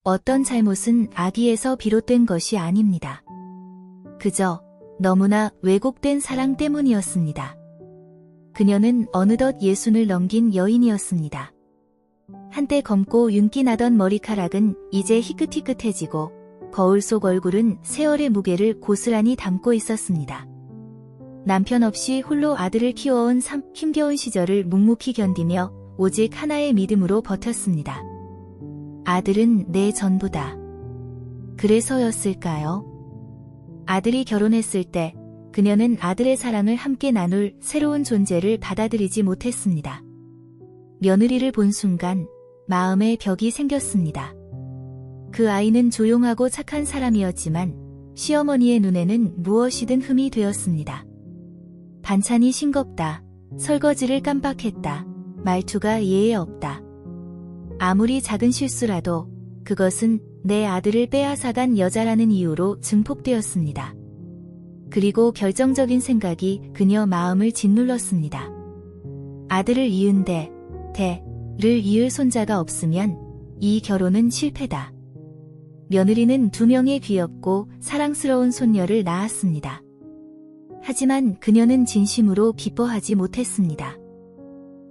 어떤 잘못은 악의에서 비롯된 것이 아닙니다. 그저 너무나 왜곡된 사랑 때문이었습니다. 그녀는 어느덧 60을 넘긴 여인이었습니다. 한때 검고 윤기 나던 머리카락은 이제 희끗희끗해지고 거울 속 얼굴은 세월의 무게를 고스란히 담고 있었습니다. 남편 없이 홀로 아들을 키워온 참 힘겨운 시절을 묵묵히 견디며 오직 하나의 믿음으로 버텼습니다. 아들은 내 전부다. 그래서였을까요? 아들이 결혼했을 때 그녀는 아들의 사랑을 함께 나눌 새로운 존재를 받아들이지 못했습니다. 며느리를 본 순간 마음에 벽이 생겼습니다. 그 아이는 조용하고 착한 사람이었지만 시어머니의 눈에는 무엇이든 흠이 되었습니다. 반찬이 싱겁다, 설거지를 깜빡했다, 말투가 예의 없다. 아무리 작은 실수라도 그것은 내 아들을 빼앗아간 여자라는 이유로 증폭되었습니다. 그리고 결정적인 생각이 그녀 마음을 짓눌렀습니다. 아들을 이은 대를 이을 손자가 없으면 이 결혼은 실패다. 며느리는 2명의 귀엽고 사랑스러운 손녀를 낳았습니다. 하지만 그녀는 진심으로 기뻐하지 못했습니다.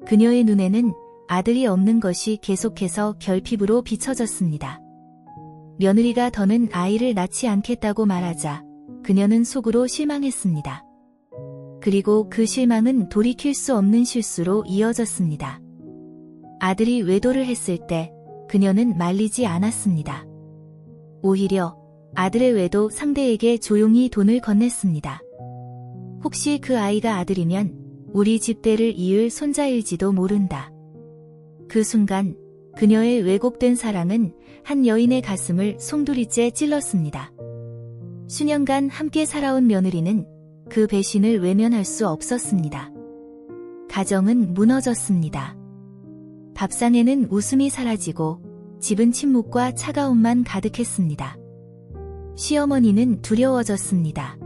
그녀의 눈에는 아들이 없는 것이 계속해서 결핍으로 비춰졌습니다. 며느리가 더는 아이를 낳지 않겠다고 말하자 그녀는 속으로 실망했습니다. 그리고 그 실망은 돌이킬 수 없는 실수로 이어졌습니다. 아들이 외도를 했을 때 그녀는 말리지 않았습니다. 오히려 아들의 외도 상대에게 조용히 돈을 건넸습니다. 혹시 그 아이가 아들이면 우리 집대를 이을 손자일지도 모른다. 그 순간 그녀의 왜곡된 사랑은 한 여인의 가슴을 송두리째 찔렀습니다. 수년간 함께 살아온 며느리는 그 배신을 외면할 수 없었습니다. 가정은 무너졌습니다. 밥상에는 웃음이 사라지고 집은 침묵과 차가움만 가득했습니다. 시어머니는 두려워졌습니다.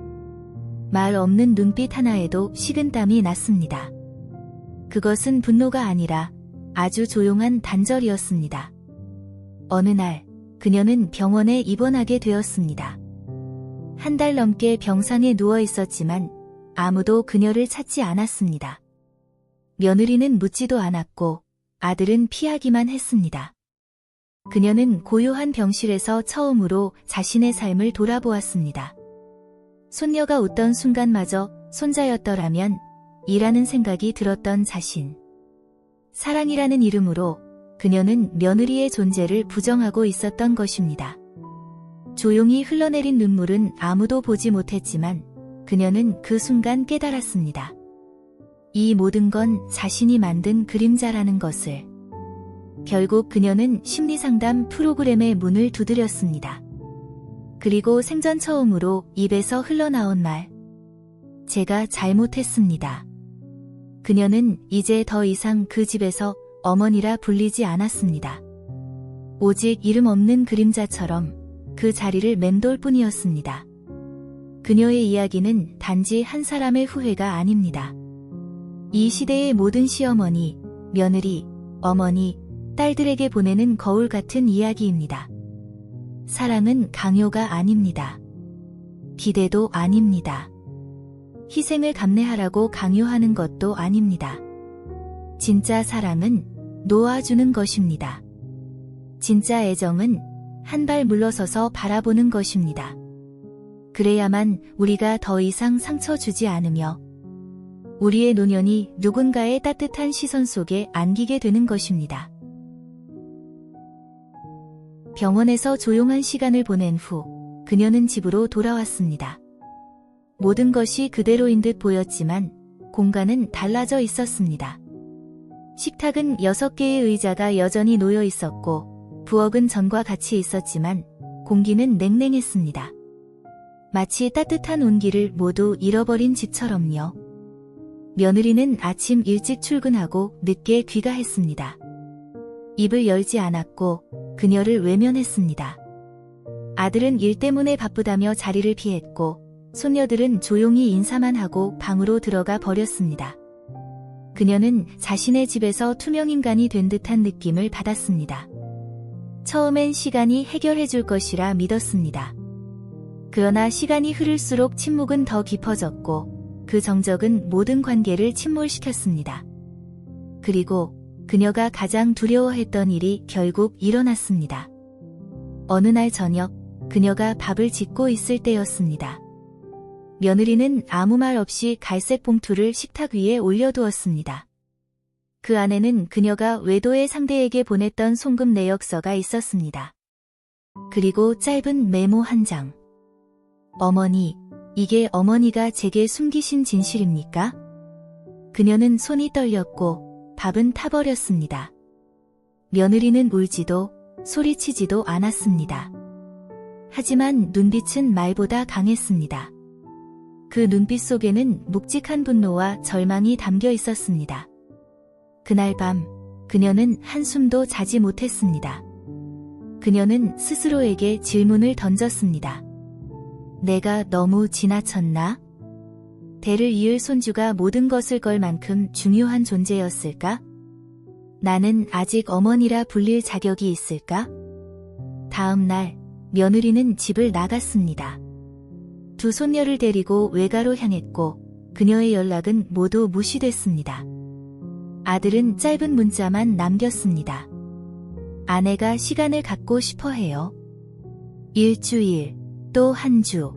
말 없는 눈빛 하나에도 식은땀이 났습니다. 그것은 분노가 아니라 아주 조용한 단절이었습니다. 어느 날 그녀는 병원에 입원하게 되었습니다. 1달 넘게 병상에 누워 있었지만 아무도 그녀를 찾지 않았습니다. 며느리는 묻지도 않았고 아들은 피하기만 했습니다. 그녀는 고요한 병실에서 처음으로 자신의 삶을 돌아보았습니다. 손녀가 웃던 순간마저 손자였더라면 이라는 생각이 들었던 자신. 사랑이라는 이름으로 그녀는 며느리의 존재를 부정하고 있었던 것입니다. 조용히 흘러내린 눈물은 아무도 보지 못했지만 그녀는 그 순간 깨달았습니다. 이 모든 건 자신이 만든 그림자라는 것을. 결국 그녀는 심리상담 프로그램의 문을 두드렸습니다. 그리고 생전 처음으로 입에서 흘러나온 말. 제가 잘못했습니다. 그녀는 이제 더 이상 그 집에서 어머니라 불리지 않았습니다. 오직 이름 없는 그림자처럼 그 자리를 맴돌 뿐이었습니다. 그녀의 이야기는 단지 한 사람의 후회가 아닙니다. 이 시대의 모든 시어머니, 며느리, 어머니, 딸들에게 보내는 거울 같은 이야기입니다. 사랑은 강요가 아닙니다. 기대도 아닙니다. 희생을 감내하라고 강요하는 것도 아닙니다. 진짜 사랑은 놓아주는 것입니다. 진짜 애정은 한 발 물러서서 바라보는 것입니다. 그래야만 우리가 더 이상 상처 주지 않으며 우리의 노년이 누군가의 따뜻한 시선 속에 안기게 되는 것입니다. 병원에서 조용한 시간을 보낸 후 그녀는 집으로 돌아왔습니다. 모든 것이 그대로인 듯 보였지만 공간은 달라져 있었습니다. 식탁은 6개의 의자가 여전히 놓여 있었고 부엌은 전과 같이 있었지만 공기는 냉랭했습니다. 마치 따뜻한 온기를 모두 잃어버린 집처럼요. 며느리는 아침 일찍 출근하고 늦게 귀가했습니다. 입을 열지 않았고 그녀를 외면했습니다. 아들은 일 때문에 바쁘다며 자리를 피했고 손녀들은 조용히 인사만 하고 방으로 들어가 버렸습니다. 그녀는 자신의 집에서 투명인간이 된 듯한 느낌을 받았습니다. 처음엔 시간이 해결해 줄 것이라 믿었습니다. 그러나 시간이 흐를수록 침묵은 더 깊어졌고 그 정적은 모든 관계를 침몰시켰습니다. 그리고 그녀가 가장 두려워했던 일이 결국 일어났습니다. 어느 날 저녁, 그녀가 밥을 짓고 있을 때였습니다. 며느리는 아무 말 없이 갈색 봉투를 식탁 위에 올려두었습니다. 그 안에는 그녀가 외도의 상대에게 보냈던 송금 내역서가 있었습니다. 그리고 짧은 메모 한 장. 어머니, 이게 어머니가 제게 숨기신 진실입니까? 그녀는 손이 떨렸고 밥은 타버렸습니다. 며느리는 울지도 소리치지도 않았습니다. 하지만 눈빛은 말보다 강했습니다. 그 눈빛 속에는 묵직한 분노와 절망이 담겨 있었습니다. 그날 밤, 그녀는 한숨도 자지 못했습니다. 그녀는 스스로에게 질문을 던졌습니다. 내가 너무 지나쳤나? 대를 이을 손주가 모든 것을 걸 만큼 중요한 존재였을까? 나는 아직 어머니라 불릴 자격이 있을까? 다음 날, 며느리는 집을 나갔습니다. 두 손녀를 데리고 외가로 향했고 그녀의 연락은 모두 무시됐습니다. 아들은 짧은 문자만 남겼습니다. 아내가 시간을 갖고 싶어 해요. 일주일, 또 한 주.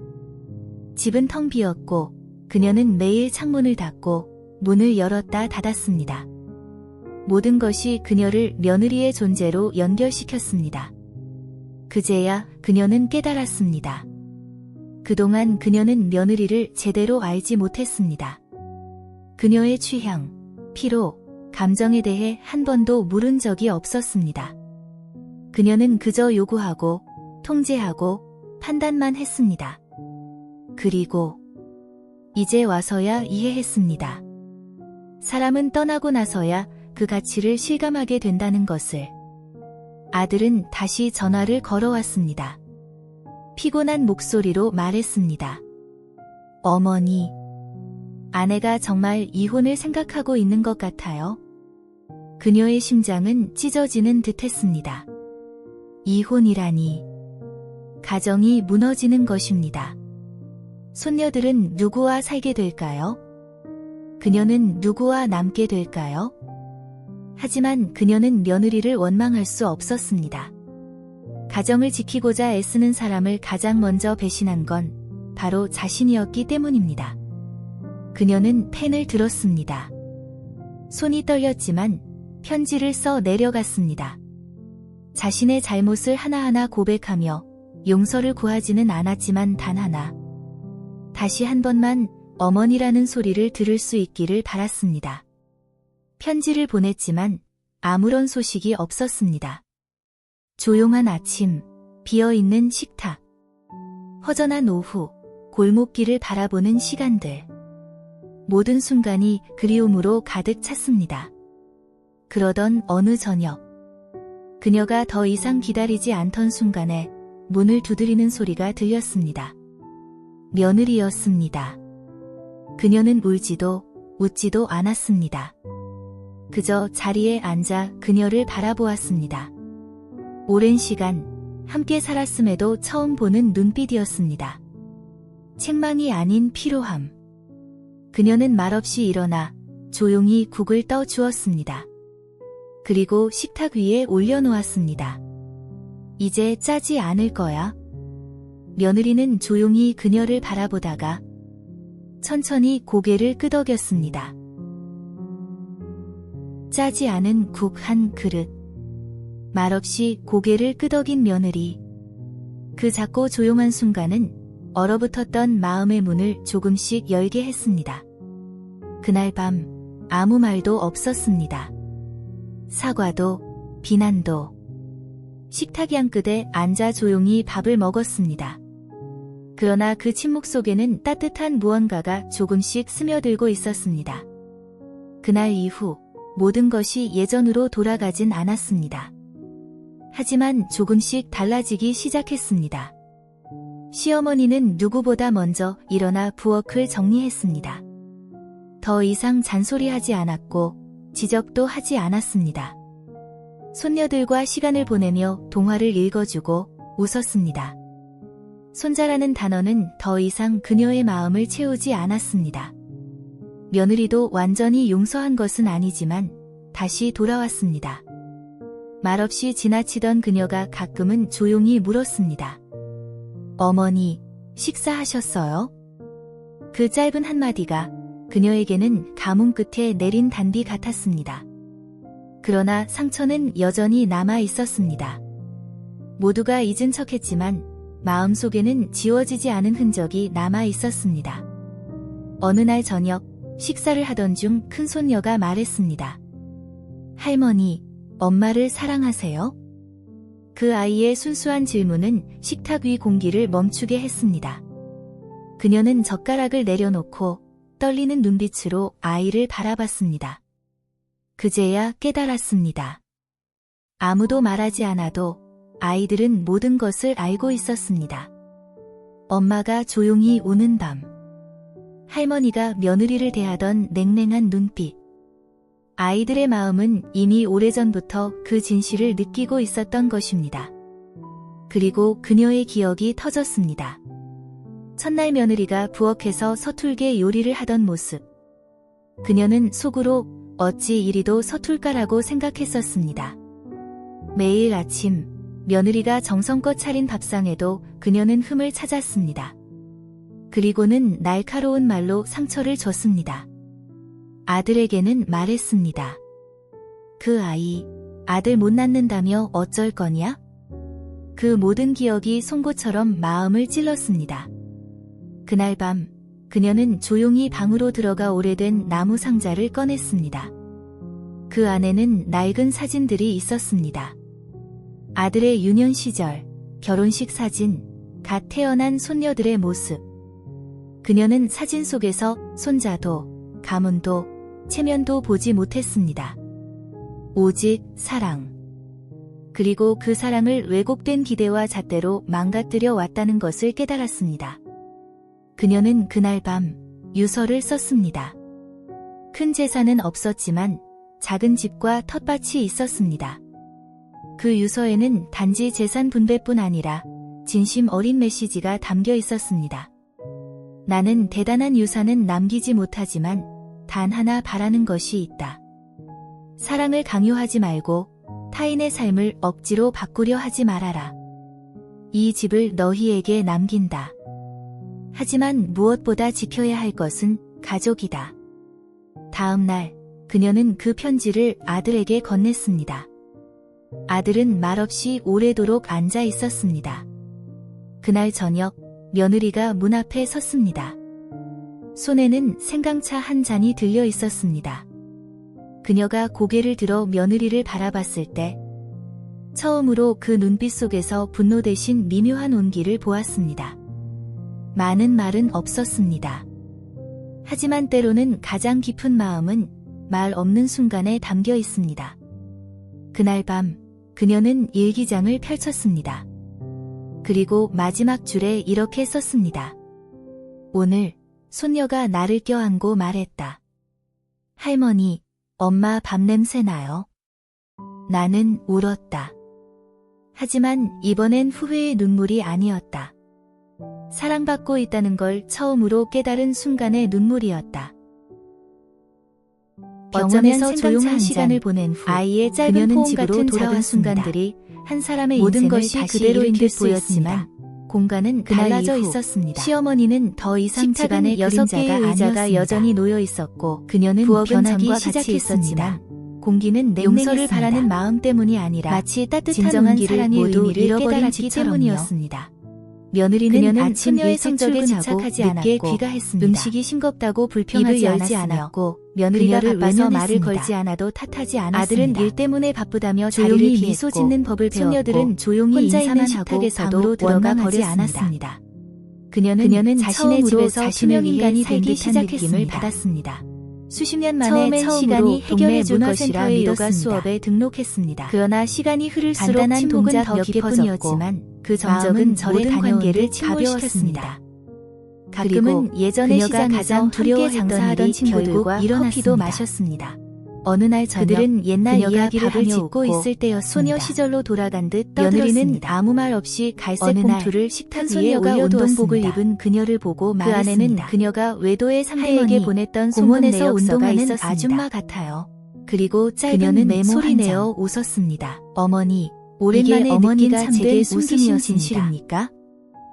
집은 텅 비었고 그녀는 매일 창문을 닫고 문을 열었다 닫았습니다. 모든 것이 그녀를 며느리의 존재로 연결시켰습니다. 그제야 그녀는 깨달았습니다. 그동안 그녀는 며느리를 제대로 알지 못했습니다. 그녀의 취향, 피로, 감정에 대해 한 번도 물은 적이 없었습니다. 그녀는 그저 요구하고, 통제하고, 판단만 했습니다. 그리고 이제 와서야 이해했습니다. 사람은 떠나고 나서야 그 가치를 실감하게 된다는 것을. 아들은 다시 전화를 걸어왔습니다. 피곤한 목소리로 말했습니다. 어머니, 아내가 정말 이혼을 생각하고 있는 것 같아요. 그녀의 심장은 찢어지는 듯했습니다. 이혼이라니. 가정이 무너지는 것입니다. 손녀들은 누구와 살게 될까요? 그녀는 누구와 남게 될까요? 하지만 그녀는 며느리를 원망할 수 없었습니다. 가정을 지키고자 애쓰는 사람을 가장 먼저 배신한 건 바로 자신이었기 때문입니다. 그녀는 펜을 들었습니다. 손이 떨렸지만 편지를 써 내려갔습니다. 자신의 잘못을 하나하나 고백하며 용서를 구하지는 않았지만 단 하나. 다시 한 번만 어머니라는 소리를 들을 수 있기를 바랐습니다. 편지를 보냈지만 아무런 소식이 없었습니다. 조용한 아침, 비어있는 식탁, 허전한 오후, 골목길을 바라보는 시간들. 모든 순간이 그리움으로 가득 찼습니다. 그러던 어느 저녁, 그녀가 더 이상 기다리지 않던 순간에 문을 두드리는 소리가 들렸습니다. 며느리였습니다. 그녀는 울지도 웃지도 않았습니다. 그저 자리에 앉아 그녀를 바라보았습니다. 오랜 시간 함께 살았음에도 처음 보는 눈빛이었습니다. 책망이 아닌 피로함. 그녀는 말없이 일어나 조용히 국을 떠 주었습니다. 그리고 식탁 위에 올려놓았습니다. 이제 짜지 않을 거야. 며느리는 조용히 그녀를 바라보다가 천천히 고개를 끄덕였습니다. 짜지 않은 국 한 그릇. 말없이 고개를 끄덕인 며느리. 그 작고 조용한 순간은 얼어붙었던 마음의 문을 조금씩 열게 했습니다. 그날 밤 아무 말도 없었습니다. 사과도 비난도. 식탁 양끝에 앉아 조용히 밥을 먹었습니다. 그러나 그 침묵 속에는 따뜻한 무언가가 조금씩 스며들고 있었습니다. 그날 이후 모든 것이 예전으로 돌아가진 않았습니다. 하지만 조금씩 달라지기 시작했습니다. 시어머니는 누구보다 먼저 일어나 부엌을 정리했습니다. 더 이상 잔소리하지 않았고 지적도 하지 않았습니다. 손녀들과 시간을 보내며 동화를 읽어주고 웃었습니다. 손자라는 단어는 더 이상 그녀의 마음을 채우지 않았습니다. 며느리도 완전히 용서한 것은 아니지만 다시 돌아왔습니다. 말없이 지나치던 그녀가 가끔은 조용히 물었습니다. 어머니, 식사하셨어요? 그 짧은 한마디가 그녀에게는 가뭄 끝에 내린 단비 같았습니다. 그러나 상처는 여전히 남아 있었습니다. 모두가 잊은 척했지만 마음속에는 지워지지 않은 흔적이 남아 있었습니다. 어느 날 저녁 식사를 하던 중 큰손녀가 말했습니다. 할머니, 엄마를 사랑하세요? 그 아이의 순수한 질문은 식탁 위 공기를 멈추게 했습니다. 그녀는 젓가락을 내려놓고 떨리는 눈빛으로 아이를 바라봤습니다. 그제야 깨달았습니다. 아무도 말하지 않아도 아이들은 모든 것을 알고 있었습니다. 엄마가 조용히 우는 밤, 할머니가 며느리를 대하던 냉랭한 눈빛. 아이들의 마음은 이미 오래전부터 그 진실을 느끼고 있었던 것입니다. 그리고 그녀의 기억이 터졌습니다. 첫날 며느리가 부엌에서 서툴게 요리를 하던 모습. 그녀는 속으로 어찌 이리도 서툴까라고 생각했었습니다. 매일 아침 며느리가 정성껏 차린 밥상에도 그녀는 흠을 찾았습니다. 그리고는 날카로운 말로 상처를 줬습니다. 아들에게는 말했습니다. 그 아이, 아들 못 낳는다며 어쩔 거냐? 그 모든 기억이 송곳처럼 마음을 찔렀습니다. 그날 밤, 그녀는 조용히 방으로 들어가 오래된 나무 상자를 꺼냈습니다. 그 안에는 낡은 사진들이 있었습니다. 아들의 유년 시절, 결혼식 사진, 갓 태어난 손녀들의 모습. 그녀는 사진 속에서 손자도, 가문도, 체면도 보지 못했습니다. 오직 사랑. 그리고 그 사랑을 왜곡된 기대와 잣대로 망가뜨려 왔다는 것을 깨달았습니다. 그녀는 그날 밤 유서를 썼습니다. 큰 재산은 없었지만 작은 집과 텃밭이 있었습니다. 그 유서에는 단지 재산 분배뿐 아니라 진심 어린 메시지가 담겨 있었습니다. 나는 대단한 유산은 남기지 못하지만 단 하나 바라는 것이 있다. 사랑을 강요하지 말고 타인의 삶을 억지로 바꾸려 하지 말아라. 이 집을 너희에게 남긴다. 하지만 무엇보다 지켜야 할 것은 가족이다. 다음 날 그녀는 그 편지를 아들에게 건넸습니다. 아들은 말없이 오래도록 앉아 있었습니다. 그날 저녁 며느리가 문 앞에 섰습니다. 손에는 생강차 한 잔이 들려 있었습니다. 그녀가 고개를 들어 며느리를 바라봤을 때 처음으로 그 눈빛 속에서 분노 대신 미묘한 온기를 보았습니다. 많은 말은 없었습니다. 하지만 때로는 가장 깊은 마음은 말 없는 순간에 담겨 있습니다. 그날 밤 그녀는 일기장을 펼쳤습니다. 그리고 마지막 줄에 이렇게 썼습니다. 오늘 손녀가 나를 껴안고 말했다. 할머니, 엄마 밥냄새 나요? 나는 울었다. 하지만 이번엔 후회의 눈물이 아니었다. 사랑받고 있다는 걸 처음으로 깨달은 순간의 눈물이었다. 병원에서 조용한 시간을 보낸 후 아이의 짧은 포옹 같은 작은 순간들이 한 사람의 모든 것이 그대로인 듯 보였지만 공간은 갈라져 있었습니다. 시어머니는 더 이상 집안에 6개의 의자가 여전히 놓여 있었고 그녀는 변하기 시작했었지만 공기는 용서를 바라는 마음 때문이 아니라 마치 따뜻한 온기를 모두 잃어버린 집 때문이었습니다. 며느리는 아침 일찍 출근하고 늦게 귀가했습니다. 음식이 싱겁다고 불평하지 않았고 며느리가 바빠서 말을 걸지 않아도 탓하지 않았습니다. 아들은 일 때문에 바쁘다며 자리를 미소 짓는 법을 배웠고 그녀는 조용히 혼자 있는 식탁에서도 들어가 버리지 않았습니다. 그녀는 자신의 집에서 투명 인간이 살기 시작했음을 받았습니다. 수십 년 만에 처음으로 해결해 줄 것이라 믿었습니다. 수업에 등록했습니다. 그러나 시간이 흐를수록 침묵은 더 깊어졌지만 그 정적은 절의 관계를 침몰시켰습니다. 가끔은 예전의 시장에서 가장 두려워했던 일이 친구들과 커피도 마셨습니다. 어느 날 저녁 그들은 옛날 그녀가 이야기를 밥을 하며 짓고 웃고 있을 때였습니다. 소녀 시절로 돌아간 듯 며느리는 떠들었습니다. 아무 말 없이 갈색 어느 날 봉투를 식탁 한 위에 손녀가 올려두었습니다. 운동복을 입은 그녀를 보고 그 말했습니다. 안에는 그녀가 외도의 상대에게 할머니, 보냈던 공원에서 공원에서 운동하는 운동하는 아줌마 아줌마 같아요. 그리고 짧은 그녀는 메모 소리 한 내어 장. 웃었습니다. 어머니, 오랜만에 이게 어머니가 느낀 제게 참된 숨기신 웃음이었습니다. 진실입니까?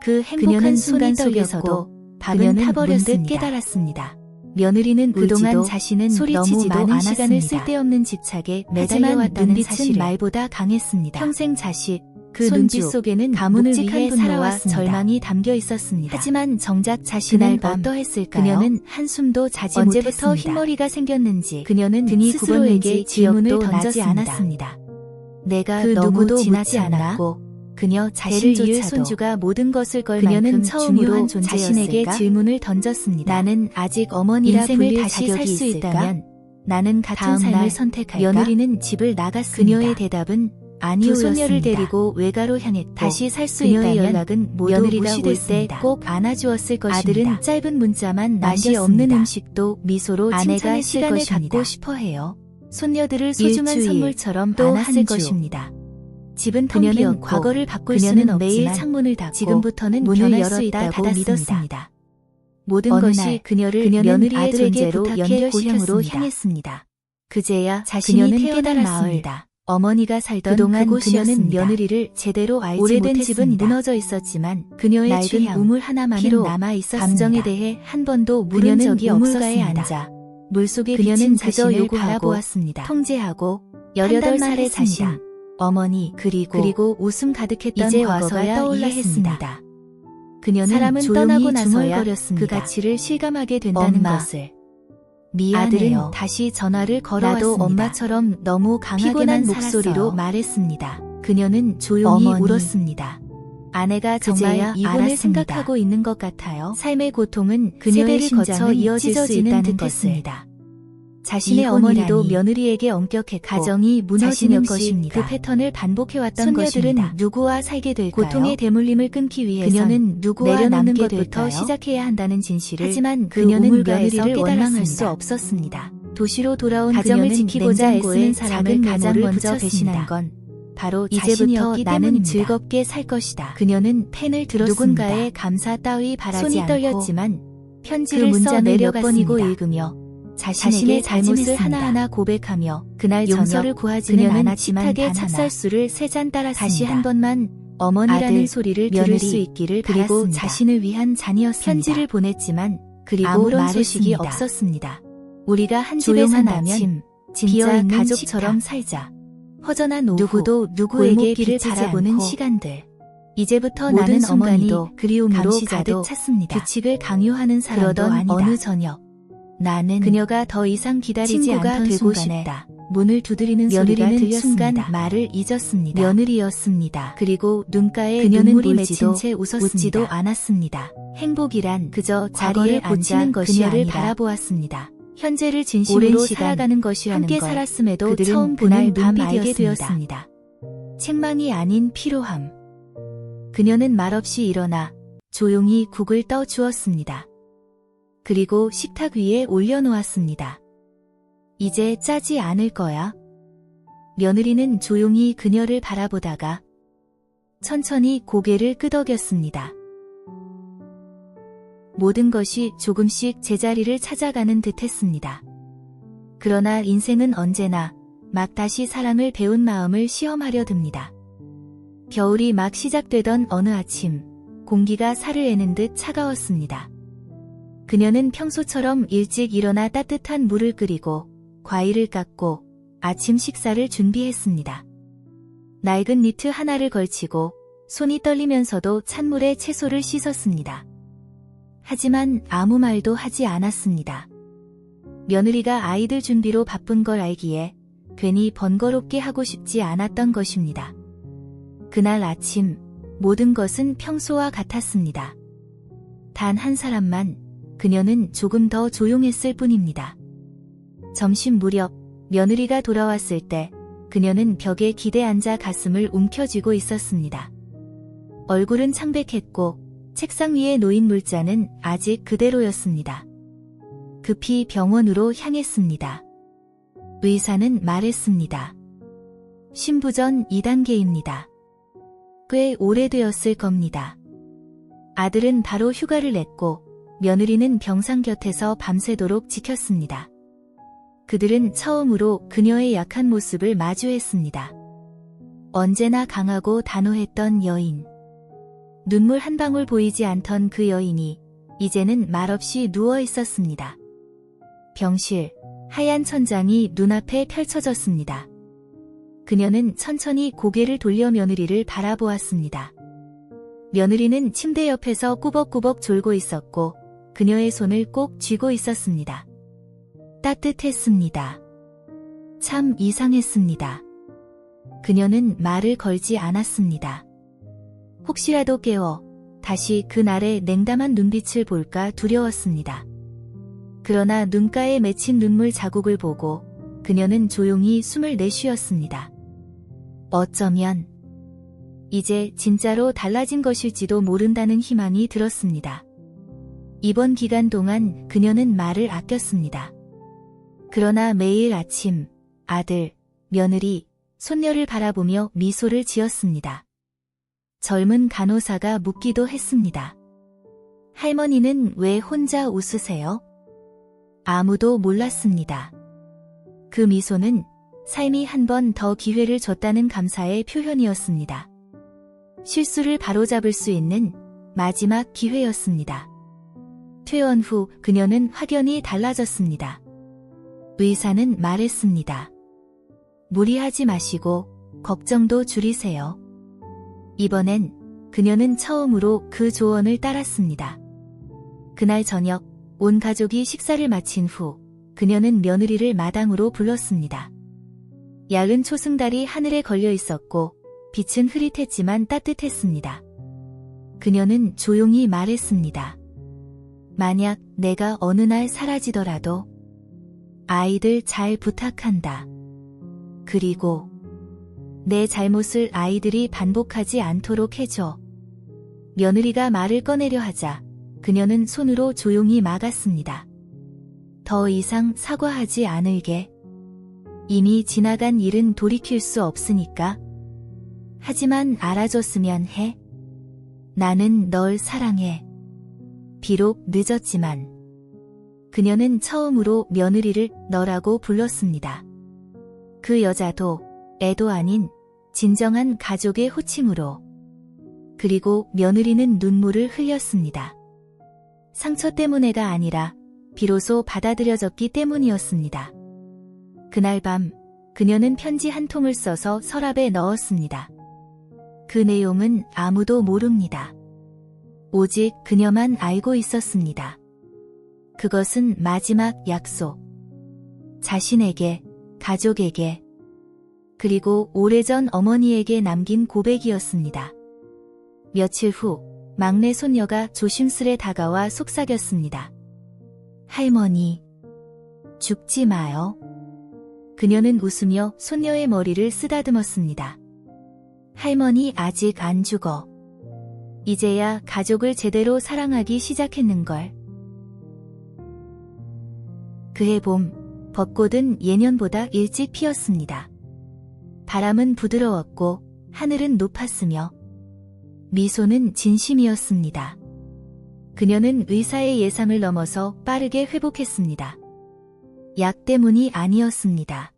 그 행복한 그녀는 순간 손이 속에서도 떨렸고 밥은 그녀는 타버렸습니다. 문득 깨달았습니다. 며느리는 그동안 울지도 자신은 너무 소리치지도 많은 시간을 않았습니다. 쓸데없는 집착에 하지만 매달려왔다는 눈빛은 사실을 말보다 강했습니다. 평생 자식, 그 손주, 눈빛 속에는 가문을 묵직한 위해 분노와 살아왔습니다. 절망이 담겨 있었습니다. 하지만 정작 그날 자신은 밤 어떠했을까요? 그녀는 한숨도 자지 언제부터 못했습니다. 흰머리가 생겼는지 그녀는 등이 스스로에게 굽었는지 질문을 기억도 나지 던졌습니다. 않았습니다. 내가 그 너무 누구도 지나지 묻지 않았고 않았고 그녀 배를 이을 자신조차도 손주가 모든 것을 걸 그녀는 만큼 처음으로 중요한 자신에게 존재였을까? 질문을 던졌습니다. 나는 아직 어머니라 인생을 불릴 다시 살 자격이 수 있을까? 있다면 나는 같은 다음 삶을 날 선택할까? 며느리는 집을 나갔습니다. 그녀의 대답은 두 아니오였습니다. 손녀를 데리고 외가로 향했고 다시 살 수 그녀의 있다면 연락은 모두 며느리가 올 때 무시됐습니다. 꼭 안아주었을 것입니다. 아들은 짧은 문자만 맛이 남겼습니다. 없는 음식도 미소로 아내가 칭찬했을 시간을 것입니다. 갖고 싶어 해요. 손녀들을 소중한 일주일, 선물처럼 또 안았을 한 주. 것입니다. 집은 텅 그녀는 비었고 과거를 바꿀 그녀는 수는 매일 없지만 창문을 닫고 지금부터는 문을 변할 열었다 수 있다고 닫았습니다. 믿었습니다. 모든 어느 것이 날 그녀를 그녀는 며느리의 아들에게 존재로 부탁해 연결시켰습니다. 고향으로 향했습니다. 그제야 자신이 그녀는 태어난 깨달았습니다. 마을, 어머니가 살던 그동안 그곳이었습니다. 그녀는 며느리를 제대로 알지 오래된 못했습니다. 집은 무너져 있었지만 그녀의 낡은 취향, 우물 하나만은 피로, 남아 있었습니다. 감정에 대해 한 번도 물은 그녀는 적이 우물가에 없었습니다. 앉아 물속에 그녀는 비친 그저 자신을 요구하고 바라보았습니다. 통제하고 18살의 판단만 자신, 했습니다. 어머니, 그리고 웃음 가득했던 이제 과거가 와서야 떠올라 이해했습니다. 했습니다. 그녀는 사람은 조용히 떠나고 나서야 중얼거렸습니다. 그 가치를 실감하게 된다는 엄마, 것을. 미안해요. 아들은 다시 전화를 걸어왔습니다. 나도 엄마처럼 너무 피곤한 강하게만 목소리로 살았어요. 말했습니다. 그녀는 조용히 어머니. 울었습니다. 아내가 정말 그제야 이혼을 알았습니다. 생각하고 있는 것 같아요. 삶의 고통은 그녀의 세대를 심장은 거쳐 이어질 수 찢어지는 있다는 듯했습니다. 것을. 자신의 이혼이라니. 어머니도 며느리에게 엄격했고 가정이 무너지는 자신은 것입니다. 그 패턴을 반복해왔던 손녀들은 것입니다. 누구와 살게 될까요? 고통의 대물림을 끊기 위해선 그녀는 누구와 내려놓는 남게 것부터 될까요? 시작해야 한다는 진실을 하지만 그녀는 그녀는 며느리를 며느리를 원망할 수 깨달았습니다. 없었습니다. 도시로 돌아온 가정을 그녀는 지키고자 냉장고에 애쓰는 사람을 작은 가장 메모를 먼저 붙였습니다. 배신한 건 바로 이제부터 자신이었기 나는 때문입니다. 즐겁게 살 것이다. 그녀는 펜을 들었습니다. 누군가의 감사 따위 바라지 손이 않고 떨렸지만 편지를 그 문장을 몇 내려갔습니다. 번이고 읽으며 자신의 잘못을 다짐했습니다. 하나하나 고백하며 그날 용서를 저녁 구하지는 그녀는 않았지만 식탁에 단 하나 찹쌀수를 3잔 따랐습니다. 다시 한 번만 어머니라는 아들, 소리를 들을 며느리, 수 있기를 그리고 바랐습니다. 자신을 위한 잔이었습니다. 편지를 보냈지만 그리고 아무런 소식이 말했습니다. 없었습니다. 우리가 한 집에 조용한 산다면 아침, 진짜 비어있는 가족처럼 식탁. 살자. 허전한 오후 누구도 누구에게 골목길을 비치지 바라보는 않고 시간들. 이제부터 모든 나는 순간이 어머니도 그리움으로 감시자도 가득 찼습니다. 규칙을 강요하는 사람도 그러던 아니다. 어느 저녁 나는 그녀가 더 이상 기다리지 친구가 않던 되고 순간에 싶다. 문을 두드리는 소리가 며느리는 들렸습니다. 순간 말을 잊었습니다. 며느리였습니다. 그리고 눈가에 그녀는 눈물이 울지도 맺힌 채 웃었습니다. 웃지도 않았습니다. 행복이란 그저 자리에 과거를 고치는 앉아 것이 그녀를 아니라 바라보았습니다. 현재를 진심으로 오랜 시간 살아가는 것이라는 함께 걸 살았음에도 그들은 처음 그날 보는 밤 눈빛이었습니다. 알게 되었습니다. 책망이 아닌 피로함. 그녀는 말없이 일어나 조용히 국을 떠 주었습니다. 그리고 식탁 위에 올려놓았습니다. 이제 짜지 않을 거야. 며느리는 조용히 그녀를 바라보다가 천천히 고개를 끄덕였습니다. 모든 것이 조금씩 제자리를 찾아가는 듯했습니다. 그러나 인생은 언제나 막 다시 사랑을 배운 마음을 시험하려 듭니다. 겨울이 막 시작되던 어느 아침, 공기가 살을 애는 듯 차가웠습니다. 그녀는 평소처럼 일찍 일어나 따뜻한 물을 끓이고 과일을 깎고 아침 식사를 준비했습니다. 낡은 니트 하나를 걸치고 손이 떨리면서도 찬물에 채소를 씻었습니다. 하지만 아무 말도 하지 않았습니다. 며느리가 아이들 준비로 바쁜 걸 알기에 괜히 번거롭게 하고 싶지 않았던 것입니다. 그날 아침 모든 것은 평소와 같았습니다. 단 한 사람만 그녀는 조금 더 조용했을 뿐입니다. 점심 무렵 며느리가 돌아왔을 때 그녀는 벽에 기대 앉아 가슴을 움켜쥐고 있었습니다. 얼굴은 창백했고 책상 위에 놓인 물잔은 아직 그대로였습니다. 급히 병원으로 향했습니다. 의사는 말했습니다. 신부전 2단계입니다. 꽤 오래되었을 겁니다. 아들은 바로 휴가를 냈고 며느리는 병상 곁에서 밤새도록 지켰습니다. 그들은 처음으로 그녀의 약한 모습을 마주했습니다. 언제나 강하고 단호했던 여인. 눈물 한 방울 보이지 않던 그 여인이 이제는 말없이 누워 있었습니다. 병실, 하얀 천장이 눈앞에 펼쳐졌습니다. 그녀는 천천히 고개를 돌려 며느리를 바라보았습니다. 며느리는 침대 옆에서 꾸벅꾸벅 졸고 있었고 그녀의 손을 꼭 쥐고 있었습니다. 따뜻했습니다. 참 이상했습니다. 그녀는 말을 걸지 않았습니다. 혹시라도 깨워 다시 그날의 냉담한 눈빛을 볼까 두려웠습니다. 그러나 눈가에 맺힌 눈물 자국을 보고 그녀는 조용히 숨을 내쉬었습니다. 어쩌면 이제 진짜로 달라진 것일지도 모른다는 희망이 들었습니다. 이번 기간 동안 그녀는 말을 아꼈습니다. 그러나 매일 아침 아들, 며느리, 손녀를 바라보며 미소를 지었습니다. 젊은 간호사가 묻기도 했습니다. 할머니는 왜 혼자 웃으세요? 아무도 몰랐습니다. 그 미소는 삶이 한 번 더 기회를 줬다는 감사의 표현이었습니다. 실수를 바로잡을 수 있는 마지막 기회였습니다. 퇴원 후 그녀는 확연히 달라졌습니다. 의사는 말했습니다. 무리하지 마시고 걱정도 줄이세요. 이번엔 그녀는 처음으로 그 조언을 따랐습니다. 그날 저녁 온 가족이 식사를 마친 후 그녀는 며느리를 마당으로 불렀습니다. 야근 초승달이 하늘에 걸려 있었고 빛은 흐릿했지만 따뜻했습니다. 그녀는 조용히 말했습니다. 만약 내가 어느 날 사라지더라도 아이들 잘 부탁한다. 그리고 내 잘못을 아이들이 반복하지 않도록 해줘. 며느리가 말을 꺼내려 하자 그녀는 손으로 조용히 막았습니다. 더 이상 사과하지 않을게. 이미 지나간 일은 돌이킬 수 없으니까. 하지만 알아줬으면 해. 나는 널 사랑해. 비록 늦었지만. 그녀는 처음으로 며느리를 너라고 불렀습니다. 그 여자도 애도 아닌 진정한 가족의 호칭으로. 그리고 며느리는 눈물을 흘렸습니다. 상처 때문에가 아니라 비로소 받아들여졌기 때문이었습니다. 그날 밤 그녀는 편지 한 통을 써서 서랍에 넣었습니다. 그 내용은 아무도 모릅니다. 오직 그녀만 알고 있었습니다. 그것은 마지막 약속. 자신에게, 가족에게, 그리고 오래전 어머니에게 남긴 고백이었습니다. 며칠 후 막내 손녀가 조심스레 다가와 속삭였습니다. 할머니, 죽지 마요. 그녀는 웃으며 손녀의 머리를 쓰다듬었습니다. 할머니 아직 안 죽어. 이제야 가족을 제대로 사랑하기 시작했는걸. 그해 봄, 벚꽃은 예년보다 일찍 피었습니다. 바람은 부드러웠고 하늘은 높았으며 미소는 진심이었습니다. 그녀는 의사의 예상을 넘어서 빠르게 회복했습니다. 약 때문이 아니었습니다.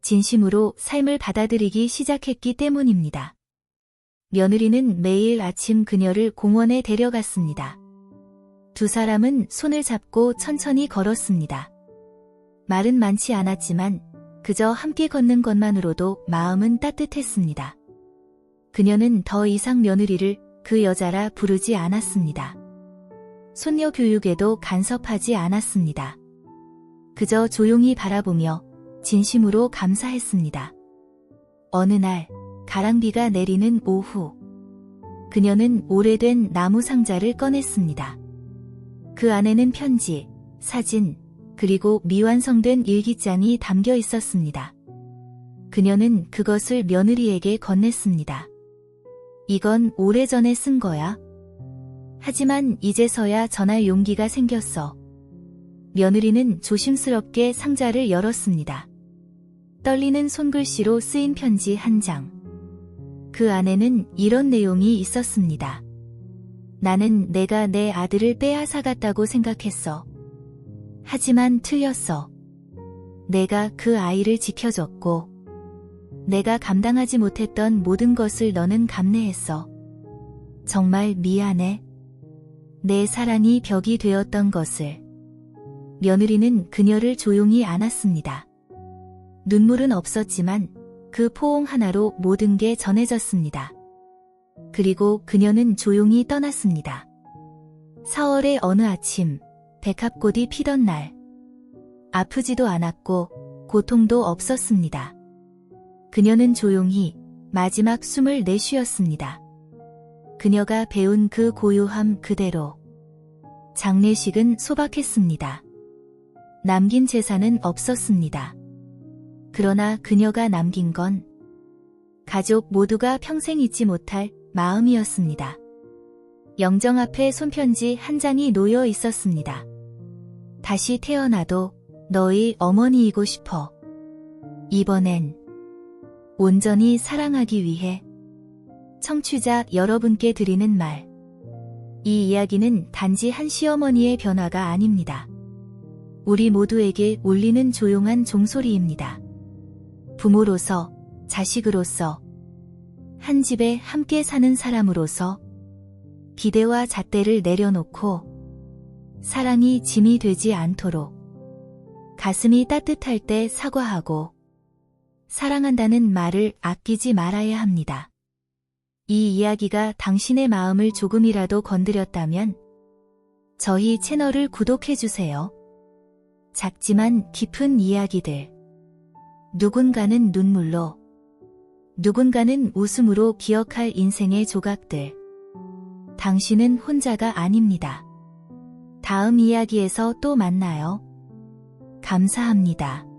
진심으로 삶을 받아들이기 시작했기 때문입니다. 며느리는 매일 아침 그녀를 공원에 데려갔습니다. 두 사람은 손을 잡고 천천히 걸었습니다. 말은 많지 않았지만 그저 함께 걷는 것만으로도 마음은 따뜻했습니다. 그녀는 더 이상 며느리를 그 여자라 부르지 않았습니다. 손녀 교육에도 간섭하지 않았습니다. 그저 조용히 바라보며 진심으로 감사했습니다. 어느 날 가랑비가 내리는 오후, 그녀는 오래된 나무 상자를 꺼냈습니다. 그 안에는 편지, 사진, 그리고 미완성된 일기장이 담겨 있었습니다. 그녀는 그것을 며느리에게 건넸습니다. 이건 오래전에 쓴 거야. 하지만 이제서야 전할 용기가 생겼어. 며느리는 조심스럽게 상자를 열었습니다. 떨리는 손글씨로 쓰인 편지 한 장. 그 안에는 이런 내용이 있었습니다. 나는 내가 내 아들을 빼앗아갔다고 생각했어. 하지만 틀렸어. 내가 그 아이를 지켜줬고, 내가 감당하지 못했던 모든 것을 너는 감내했어. 정말 미안해. 내 사랑이 벽이 되었던 것을. 며느리는 그녀를 조용히 안았습니다. 눈물은 없었지만 그 포옹 하나로 모든 게 전해졌습니다. 그리고 그녀는 조용히 떠났습니다. 4월의 어느 아침, 백합꽃이 피던 날. 아프지도 않았고 고통도 없었습니다. 그녀는 조용히 마지막 숨을 내쉬었습니다. 그녀가 배운 그 고요함 그대로. 장례식은 소박했습니다. 남긴 재산은 없었습니다. 그러나 그녀가 남긴 건 가족 모두가 평생 잊지 못할 마음이었습니다. 영정 앞에 손편지 한 장이 놓여 있었습니다. 다시 태어나도 너희 어머니이고 싶어. 이번엔 온전히 사랑하기 위해. 청취자 여러분께 드리는 말. 이 이야기는 단지 한 시어머니의 변화가 아닙니다. 우리 모두에게 울리는 조용한 종소리입니다. 부모로서, 자식으로서, 한 집에 함께 사는 사람으로서 기대와 잣대를 내려놓고 사랑이 짐이 되지 않도록 가슴이 따뜻할 때 사과하고 사랑한다는 말을 아끼지 말아야 합니다. 이 이야기가 당신의 마음을 조금이라도 건드렸다면 저희 채널을 구독해주세요. 작지만 깊은 이야기들. 누군가는 눈물로, 누군가는 웃음으로 기억할 인생의 조각들. 당신은 혼자가 아닙니다. 다음 이야기에서 또 만나요. 감사합니다.